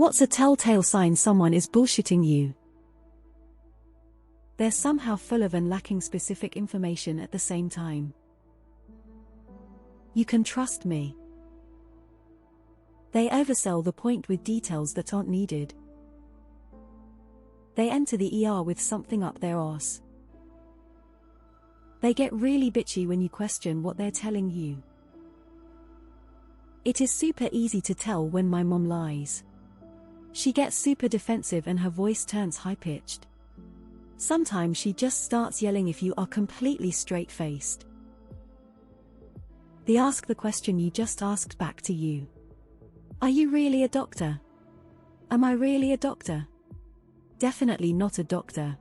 What's a telltale sign someone is bullshitting you? They're somehow full of and lacking specific information at the same time. You can trust me. They oversell the point with details that aren't needed. They enter the ER with something up their arse. They get really bitchy when you question what they're telling you. It is super easy to tell when my mom lies. She gets super defensive and her voice turns high-pitched. Sometimes she just starts yelling if you are completely straight-faced. They ask the question you just asked back to you. Are you really a doctor? Am I really a doctor? Definitely not a doctor.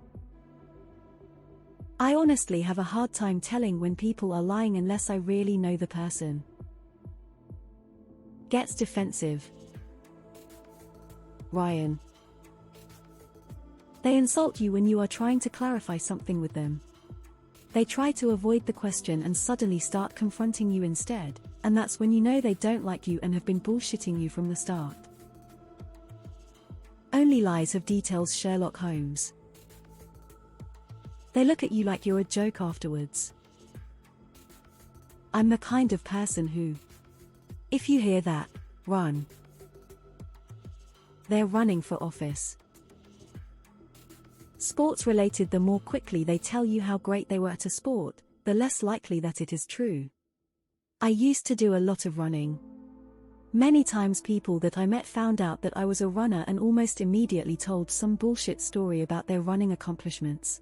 I honestly have a hard time telling when people are lying unless I really know the person. Gets defensive. Ryan. They insult you when you are trying to clarify something with them. They try to avoid the question and suddenly start confronting you instead, and that's when you know they don't like you and have been bullshitting you from the start. Only lies have details. Sherlock Holmes. They look at you like you're a joke afterwards. I'm the kind of person who, if you hear that, run. They're running for office. Sports related. The more quickly they tell you how great they were at a sport, the less likely that it is true. I used to do a lot of running. Many times people that I met found out that I was a runner and almost immediately told some bullshit story about their running accomplishments.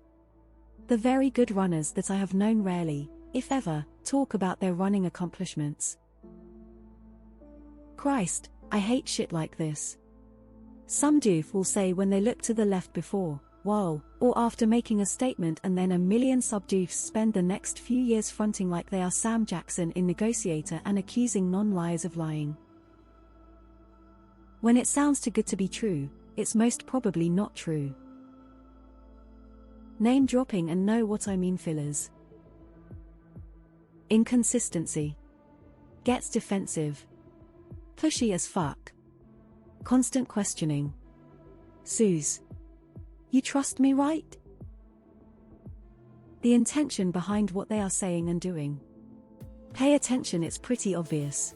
The very good runners that I have known rarely, if ever, talk about their running accomplishments. Christ, I hate shit like this. Some doof will say when they look to the left before, while, or after making a statement, and then a million sub-doofs spend the next few years fronting like they are Sam Jackson in Negotiator and accusing non-liars of lying. When it sounds too good to be true, it's most probably not true. Name dropping and know what I mean. Fillers. Inconsistency. Gets defensive. Pushy as fuck. Constant questioning. Suze. You trust me, right? The intention behind what they are saying and doing. Pay attention, it's pretty obvious.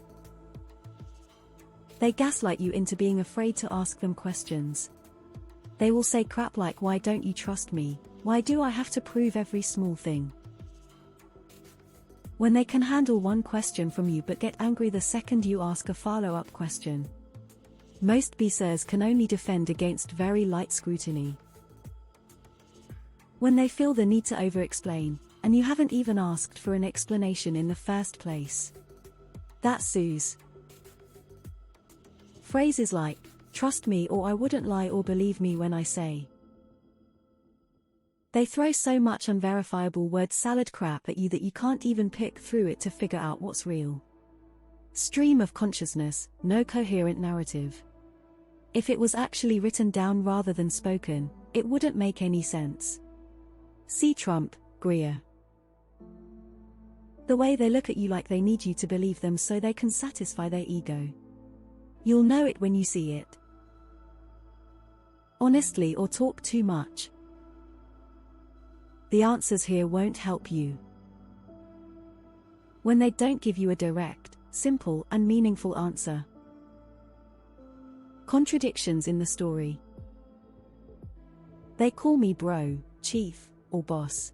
They gaslight you into being afraid to ask them questions. They will say crap like, why don't you trust me? Why do I have to prove every small thing? When they can handle one question from you but get angry the second you ask a follow-up question. Most BSers can only defend against very light scrutiny. When they feel the need to over-explain, and you haven't even asked for an explanation in the first place. That's Suze. Phrases like, trust me or I wouldn't lie, or believe me when I say. They throw so much unverifiable word salad crap at you that you can't even pick through it to figure out what's real. Stream of consciousness, no coherent narrative. If it was actually written down rather than spoken, it wouldn't make any sense. See Trump, Greer. The way they look at you like they need you to believe them so they can satisfy their ego. You'll know it when you see it. Honestly or talk too much. The answers here won't help you. When they don't give you a direct, simple and meaningful answer. Contradictions in the story. They call me bro, chief, or boss.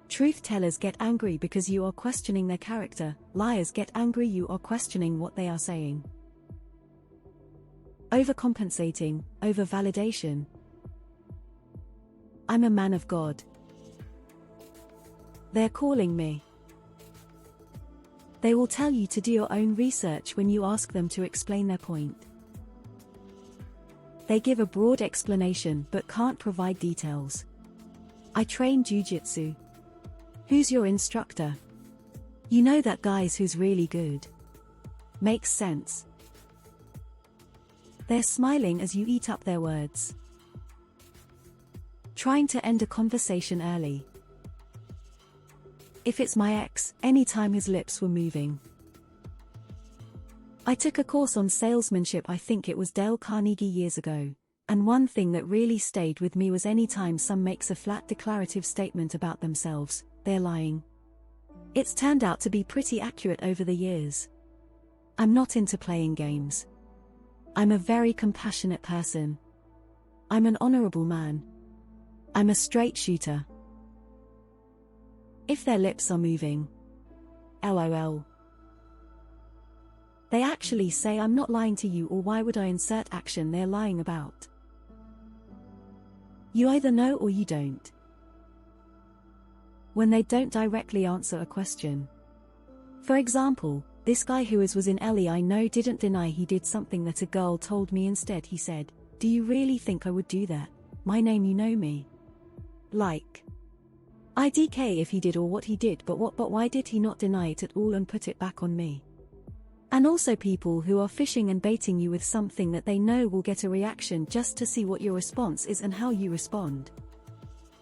Truth tellers get angry because you are questioning their character. Liars get angry you are questioning what they are saying. Overcompensating, over-validation. I'm a man of God. They're calling me. They will tell you to do your own research when you ask them to explain their point. They give a broad explanation but can't provide details. I train jiu-jitsu. Who's your instructor? You know that guy's who's really good. Makes sense. They're smiling as you eat up their words. Trying to end a conversation early. If it's my ex, anytime his lips were moving. I took a course on salesmanship, I think it was Dale Carnegie years ago, and one thing that really stayed with me was any time some makes a flat declarative statement about themselves, they're lying. It's turned out to be pretty accurate over the years. I'm not into playing games. I'm a very compassionate person. I'm an honorable man. I'm a straight shooter. If their lips are moving, LOL. They actually say I'm not lying to you, or why would I insert action they're lying about? You either know or you don't. When they don't directly answer a question. For example, this guy who was in LE I know didn't deny he did something that a girl told me. Instead he said, "Do you really think I would do that? My name, you know me." Like, IDK if he did or what he did, but why did he not deny it at all and put it back on me? And also people who are fishing and baiting you with something that they know will get a reaction just to see what your response is and how you respond.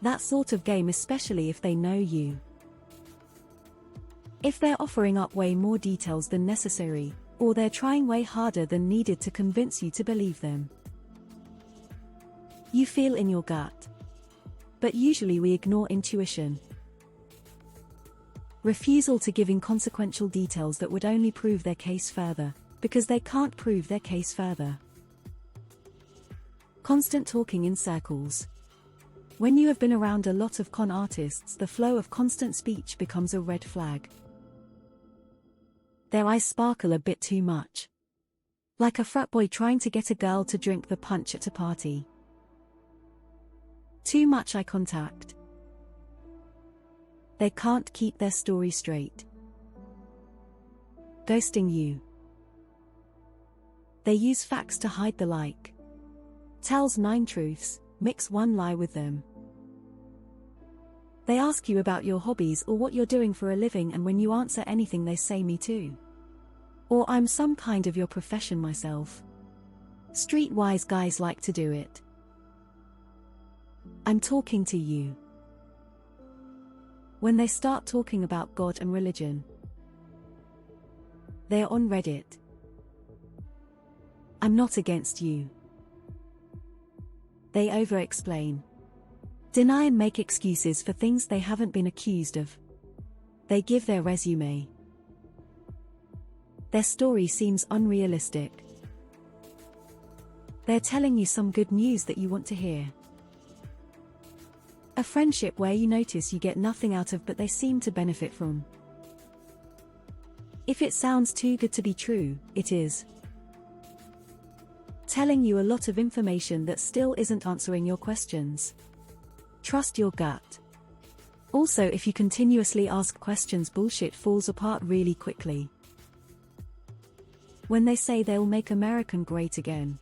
That sort of game, especially if they know you. If they're offering up way more details than necessary, or they're trying way harder than needed to convince you to believe them. You feel in your gut. But usually we ignore intuition. Refusal to give inconsequential details that would only prove their case further, because they can't prove their case further. Constant talking in circles. When you have been around a lot of con artists, the flow of constant speech becomes a red flag. Their eyes sparkle a bit too much. Like a frat boy trying to get a girl to drink the punch at a party. Too much eye contact. They can't keep their story straight. Ghosting you. They use facts to hide the like. Tells 9 truths, mix 1 lie with them. They ask you about your hobbies or what you're doing for a living, and when you answer anything they say me too. Or I'm some kind of your profession myself. Streetwise guys like to do it. I'm talking to you. When they start talking about God and religion. They're on Reddit. I'm not against you. They over-explain. Deny and make excuses for things they haven't been accused of. They give their resume. Their story seems unrealistic. They're telling you some good news that you want to hear. A friendship where you notice you get nothing out of but they seem to benefit from. If it sounds too good to be true, it is. Telling you a lot of information that still isn't answering your questions. Trust your gut. Also, if you continuously ask questions, bullshit falls apart really quickly. When they say they'll make America great again.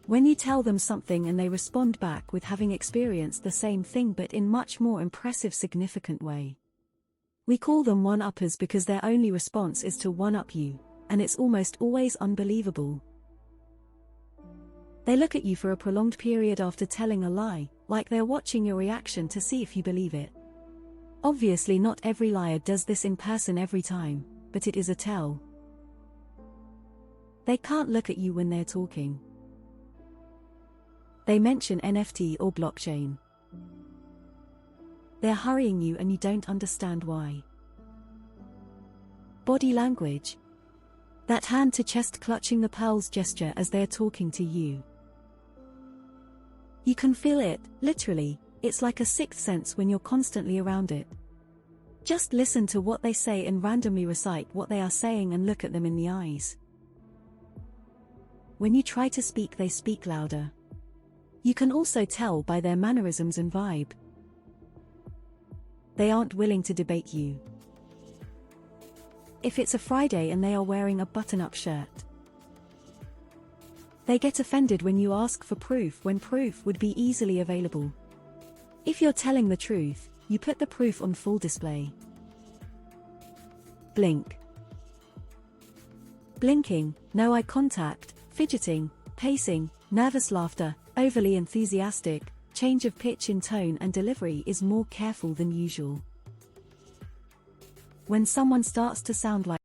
When you tell them something and they respond back with having experienced the same thing but in much more impressive, significant way. We call them one-uppers because their only response is to one-up you, and it's almost always unbelievable. They look at you for a prolonged period after telling a lie, like they're watching your reaction to see if you believe it. Obviously not every liar does this in person every time, but it is a tell. They can't look at you when they're talking. They mention NFT or blockchain. They're hurrying you and you don't understand why. Body language. That hand to chest clutching the pearls gesture as they're talking to you. You can feel it, literally, it's like a sixth sense when you're constantly around it. Just listen to what they say and randomly recite what they are saying and look at them in the eyes. When you try to speak, they speak louder. You can also tell by their mannerisms and vibe. They aren't willing to debate you. If it's a Friday and they are wearing a button-up shirt. They get offended when you ask for proof when proof would be easily available. If you're telling the truth, you put the proof on full display. Blink. Blinking, no eye contact, fidgeting, pacing, nervous laughter, overly enthusiastic, change of pitch in tone and delivery is more careful than usual. When someone starts to sound like